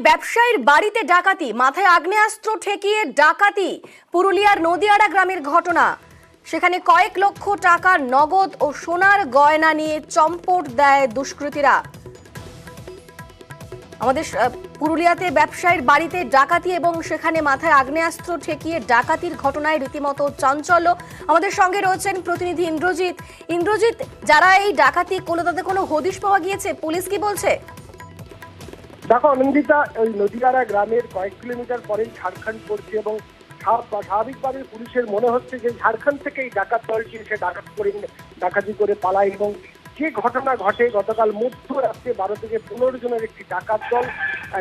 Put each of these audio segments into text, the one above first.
ব্যবসায়ীর বাড়িতে ডাকাতি, মাথায় আগ্নেয়াস্ত্র ঠেকিয়ে ডাকাতি। পুরুলিয়ার নদিয়াড়া গ্রামের ঘটনা। সেখানে কয়েক লক্ষ টাকার নগদ ও সোনার গয়না নিয়ে চম্পট দেয় দুষ্কৃতীরা। আমাদের পুরুলিয়াতে ব্যবসায়ীর বাড়িতে ডাকাতি এবং সেখানে মাথায় আগ্নেয়াস্ত্র ঠেকিয়ে ডাকাতির ঘটনায় রীতিমতো চাঞ্চল্য। আমাদের সঙ্গে রয়েছেন প্রতিনিধি ইন্দ্রজিৎ। যারা এই ডাকাতি করলো তাদের কোনো হদিশ পাওয়া গিয়েছে? পুলিশ কি বলছে? দেখো অনন্দিতা, ওই নদীয়ারা গ্রামের কয়েক কিলোমিটার পরেই ঝাড়খণ্ড পড়ছে এবং স্বাভাবিকভাবে পুলিশের মনে হচ্ছে যে ঝাড়খণ্ড থেকে এই ডাকাত দলটি এসে ডাকাতি করে পালায়। এবং যে ঘটনা ঘটে গতকাল মধ্যরাত্রে 12 থেকে 15 জনের একটি ডাকাত দল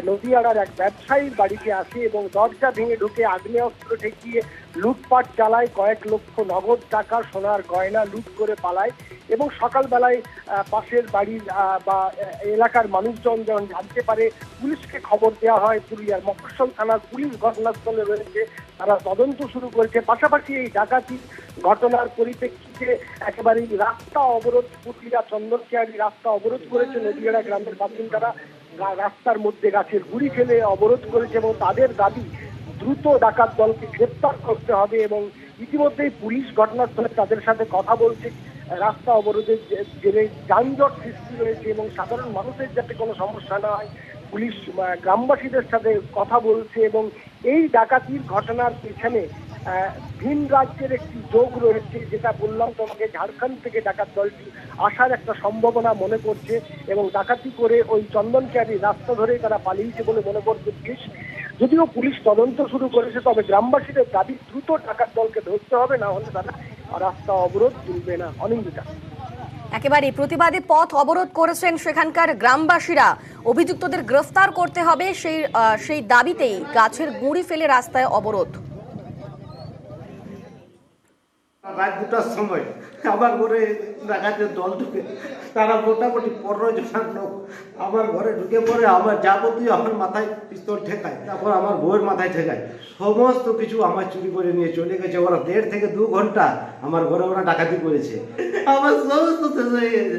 নদীয়াড়ার এক ব্যবসায়ীর বাড়িতে আসে এবং দরজা ভেঙে ঢুকে আগ্নেয়াস্ত্র ঠেকিয়ে লুটপাট চালায়। কয়েক লক্ষ নগদ টাকা সোনার গয়না লুট করে পালায় এবং সকালবেলায় পাশের বাড়ির বা এলাকার মানুষজন যখন জানতে পারে পুলিশকে খবর দেওয়া হয়। পুরুলিয়ার মফস্বল থানার পুলিশ ঘটনাস্থলে রয়েছে, তারা তদন্ত শুরু করেছে। পাশাপাশি এই ডাকাতি ঘটনার পরিপ্রেক্ষিতে একেবারেই রাস্তা অবরোধ, পুরুলিয়া চন্দনকিয়ারি রাস্তা অবরোধ করেছে নদীয়াড়া গ্রামের বাসিন্দারা। রাস্তার মধ্যে গাছের গুঁড়ি ফেলে অবরোধ করেছে এবং তাদের দাবি দ্রুত ডাকাত দলকে গ্রেপ্তার করতে হবে। এবং ইতিমধ্যেই পুলিশ ঘটনাস্থলে তাদের সাথে কথা বলছে। রাস্তা অবরোধের জেরে যানজট সৃষ্টি হয়েছে এবং সাধারণ মানুষের যাতে কোনো সমস্যা না হয় পুলিশ গ্রামবাসীদের সাথে কথা বলছে। এবং এই ডাকাতির ঘটনার পেছনে ভিন রাজ্যের একটি যোগ রয়েছে, যেটা বললাম তোমাকে। ঝাড়খণ্ড থেকে ডাকাত দলটি আসার একটা সম্ভাবনা মনে করছে এবং ডাকাতি করে ওই চন্দনকিয়ারি রাস্তা ধরেই তারা পালিয়েছে বলে মনে করছে পুলিশ। যদিও পুলিশ তদন্ত শুরু করেছে, তবে গ্রামবাসীদের দাবি দ্রুত ডাকাত দলকে ধরতে হবে, না হলে তারা রাস্তা অবরোধ তুলবে না। অনিন্দিতা, একেবারে প্রতিবাদী পথ অবরোধ করেছেন সেখানকার গ্রামবাসীরা। অভিযুক্তদের গ্রেফতার করতে হবে সেই দাবিতেই গাছের গুঁড়ি ফেলে রাস্তায় অবরোধ। রাত 2টার সময় আমার ঘরে ডাকাতের দল ঢুকে, তারা মোটামুটি 15 জনের লোক আমার ঘরে ঢুকে পড়ে আমার যাবতীয় আমার মাথায় পিস্তল ঠেকায়, তারপর আমার বউয়ের মাথায় ঠেকায়, সমস্ত কিছু আমার চুরি করে নিয়ে চলে গেছে। ওরা 1.5 থেকে 2 ঘন্টা আমার ঘরে ওরা ডাকাতি করেছে, আমার সমস্ত শেষ হয়ে গেছে।